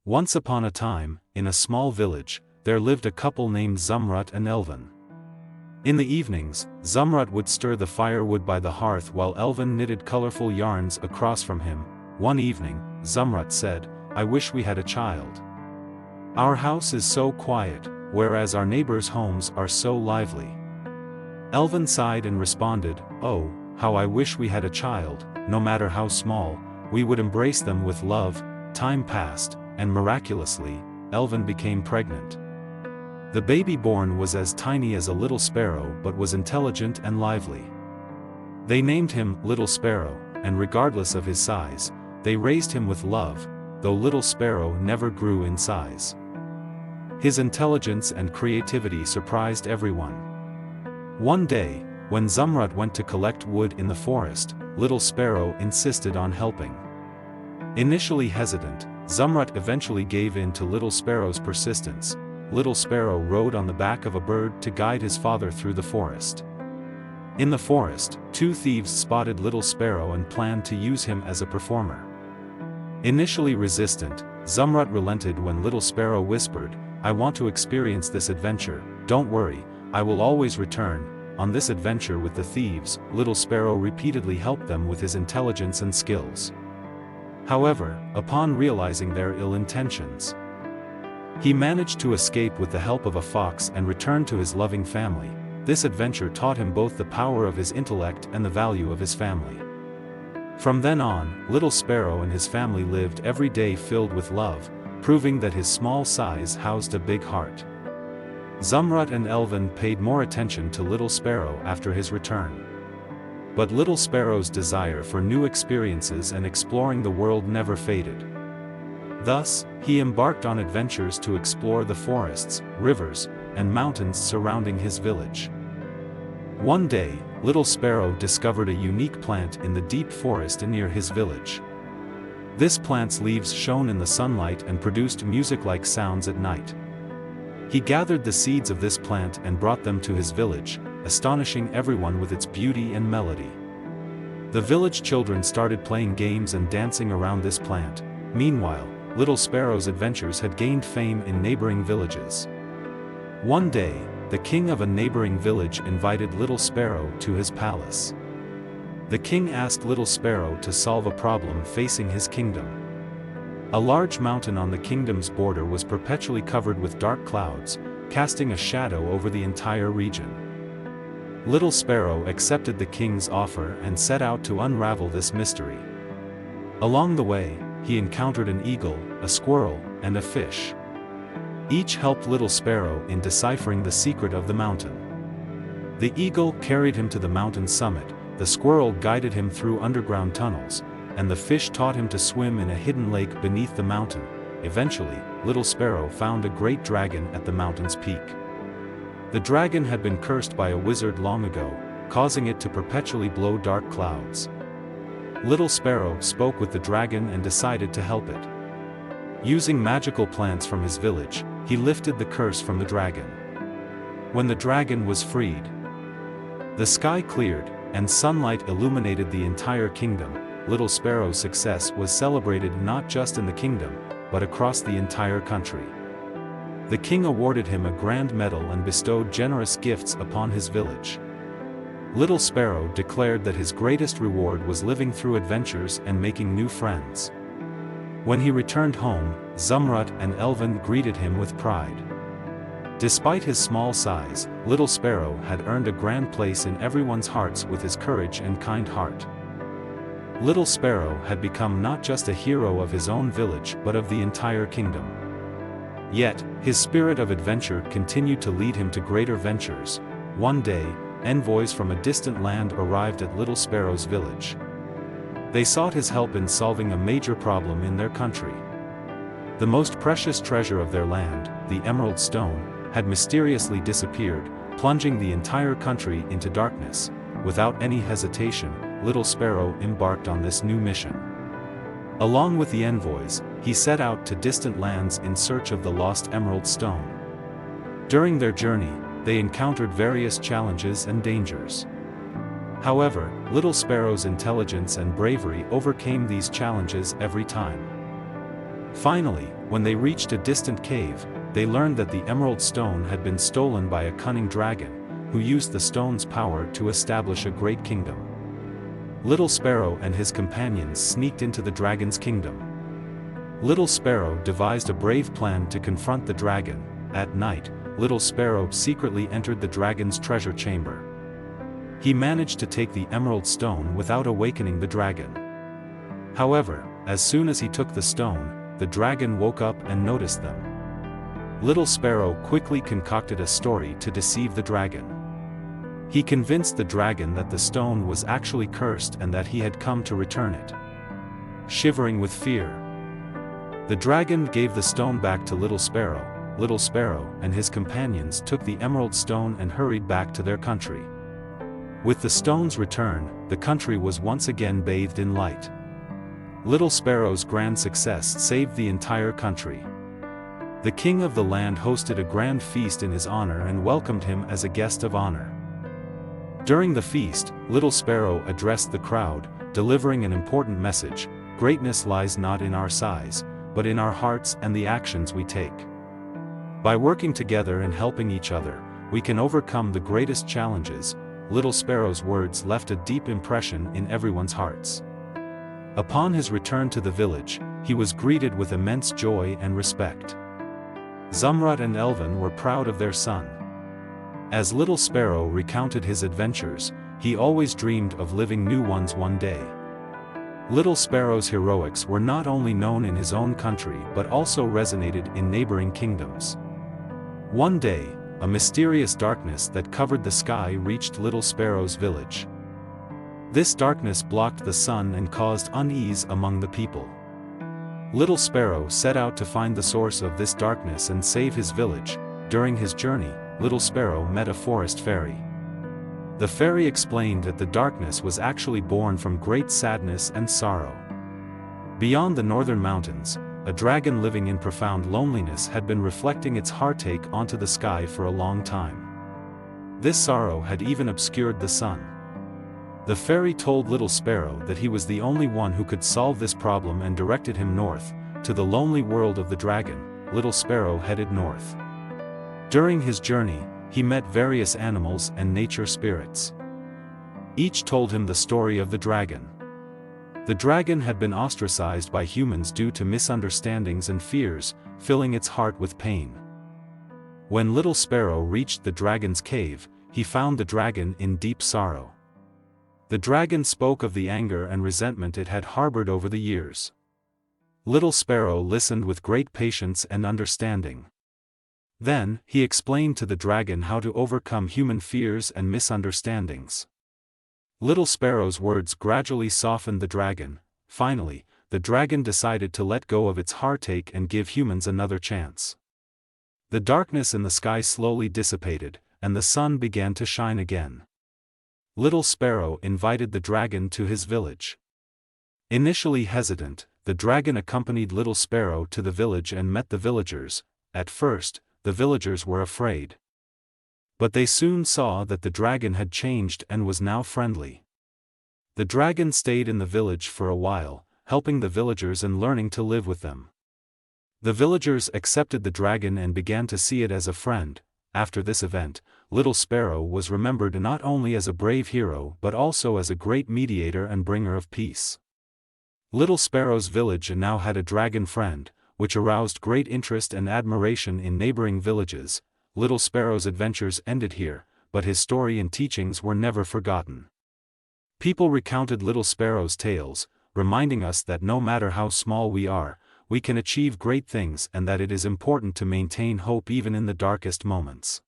Once upon a time, in a small village, there lived a couple named Zumrut and Elven. In the evenings, Zumrut would stir the firewood by the hearth while Elven knitted colorful yarns across from him. One evening, Zumrut said, "I wish we had a child. Our house is so quiet, whereas our neighbors' homes are so lively." Elven sighed and responded, "Oh, how I wish we had a child, no matter how small, we would embrace them with love." Time passed, and miraculously, Elven became pregnant. The baby born was as tiny as a little sparrow but was intelligent and lively. They named him Little Sparrow, and regardless of his size, they raised him with love, though Little Sparrow never grew in size. His intelligence and creativity surprised everyone. One day, when Zumrut went to collect wood in the forest, Little Sparrow insisted on helping. Initially hesitant, Zumrut eventually gave in to Little Sparrow's persistence. Little Sparrow rode on the back of a bird to guide his father through the forest. In the forest, two thieves spotted Little Sparrow and planned to use him as a performer. Initially resistant, Zumrut relented when Little Sparrow whispered, "I want to experience this adventure. Don't worry, I will always return." On this adventure with the thieves, Little Sparrow repeatedly helped them with his intelligence and skills. However, upon realizing their ill intentions, he managed to escape with the help of a fox and return to his loving family. This adventure taught him both the power of his intellect and the value of his family. From then on, Little Sparrow and his family lived every day filled with love, proving that his small size housed a big heart. Zumrut and Elven paid more attention to Little Sparrow after his return. But Little Sparrow's desire for new experiences and exploring the world never faded. Thus, he embarked on adventures to explore the forests, rivers, and mountains surrounding his village. One day, Little Sparrow discovered a unique plant in the deep forest near his village. This plant's leaves shone in the sunlight and produced music-like sounds at night. He gathered the seeds of this plant and brought them to his village, astonishing everyone with its beauty and melody. The village children started playing games and dancing around this plant. Meanwhile, Little Sparrow's adventures had gained fame in neighboring villages. One day, the king of a neighboring village invited Little Sparrow to his palace. The king asked Little Sparrow to solve a problem facing his kingdom. A large mountain on the kingdom's border was perpetually covered with dark clouds, casting a shadow over the entire region. Little Sparrow accepted the king's offer and set out to unravel this mystery. Along the way, he encountered an eagle, a squirrel, and a fish. Each helped Little Sparrow in deciphering the secret of the mountain. The eagle carried him to the mountain summit, the squirrel guided him through underground tunnels, and the fish taught him to swim in a hidden lake beneath the mountain. Eventually, Little Sparrow found a great dragon at the mountain's peak. The dragon had been cursed by a wizard long ago, causing it to perpetually blow dark clouds. Little Sparrow spoke with the dragon and decided to help it. Using magical plants from his village, he lifted the curse from the dragon. When the dragon was freed, the sky cleared, and sunlight illuminated the entire kingdom. Little Sparrow's success was celebrated not just in the kingdom, but across the entire country. The king awarded him a grand medal and bestowed generous gifts upon his village. Little Sparrow declared that his greatest reward was living through adventures and making new friends. When he returned home, Zumrut and Elven greeted him with pride. Despite his small size, Little Sparrow had earned a grand place in everyone's hearts with his courage and kind heart. Little Sparrow had become not just a hero of his own village but of the entire kingdom. Yet, his spirit of adventure continued to lead him to greater ventures. One day, envoys from a distant land arrived at Little Sparrow's village. They sought his help in solving a major problem in their country. The most precious treasure of their land, the Emerald Stone, had mysteriously disappeared, plunging the entire country into darkness. Without any hesitation, Little Sparrow embarked on this new mission. Along with the envoys, he set out to distant lands in search of the lost Emerald Stone. During their journey, they encountered various challenges and dangers. However, Little Sparrow's intelligence and bravery overcame these challenges every time. Finally, when they reached a distant cave, they learned that the emerald stone had been stolen by a cunning dragon, who used the stone's power to establish a great kingdom. Little Sparrow and his companions sneaked into the dragon's kingdom. Little Sparrow devised a brave plan to confront the dragon. At night, Little Sparrow secretly entered the dragon's treasure chamber. He managed to take the emerald stone without awakening the dragon. However, as soon as he took the stone, the dragon woke up and noticed them. Little Sparrow quickly concocted a story to deceive the dragon. He convinced the dragon that the stone was actually cursed and that he had come to return it. Shivering with fear, the dragon gave the stone back to Little Sparrow. Little Sparrow and his companions took the emerald stone and hurried back to their country. With the stone's return, the country was once again bathed in light. Little Sparrow's grand success saved the entire country. The king of the land hosted a grand feast in his honor and welcomed him as a guest of honor. During the feast, Little Sparrow addressed the crowd, delivering an important message: greatness lies not in our size, but in our hearts and the actions we take. By working together and helping each other, we can overcome the greatest challenges. Little Sparrow's words left a deep impression in everyone's hearts. Upon his return to the village, he was greeted with immense joy and respect. Zumrut and Elven were proud of their son. As Little Sparrow recounted his adventures, he always dreamed of living new ones one day. Little Sparrow's heroics were not only known in his own country but also resonated in neighboring kingdoms. One day, a mysterious darkness that covered the sky reached Little Sparrow's village. This darkness blocked the sun and caused unease among the people. Little Sparrow set out to find the source of this darkness and save his village. During his journey, Little Sparrow met a forest fairy. The fairy explained that the darkness was actually born from great sadness and sorrow. Beyond the northern mountains, a dragon living in profound loneliness had been reflecting its heartache onto the sky for a long time. This sorrow had even obscured the sun. The fairy told Little Sparrow that he was the only one who could solve this problem and directed him north, to the lonely world of the dragon. Little Sparrow headed north. During his journey, he met various animals and nature spirits. Each told him the story of the dragon. The dragon had been ostracized by humans due to misunderstandings and fears, filling its heart with pain. When Little Sparrow reached the dragon's cave, he found the dragon in deep sorrow. The dragon spoke of the anger and resentment it had harbored over the years. Little Sparrow listened with great patience and understanding. Then, he explained to the dragon how to overcome human fears and misunderstandings. Little Sparrow's words gradually softened the dragon. Finally, the dragon decided to let go of its heartache and give humans another chance. The darkness in the sky slowly dissipated, and the sun began to shine again. Little Sparrow invited the dragon to his village. Initially hesitant, the dragon accompanied Little Sparrow to the village and met the villagers. At first, the villagers were afraid. But they soon saw that the dragon had changed and was now friendly. The dragon stayed in the village for a while, helping the villagers and learning to live with them. The villagers accepted the dragon and began to see it as a friend. After this event, Little Sparrow was remembered not only as a brave hero but also as a great mediator and bringer of peace. Little Sparrow's village now had a dragon friend, which aroused great interest and admiration in neighboring villages. Little Sparrow's adventures ended here, but his story and teachings were never forgotten. People recounted Little Sparrow's tales, reminding us that no matter how small we are, we can achieve great things and that it is important to maintain hope even in the darkest moments.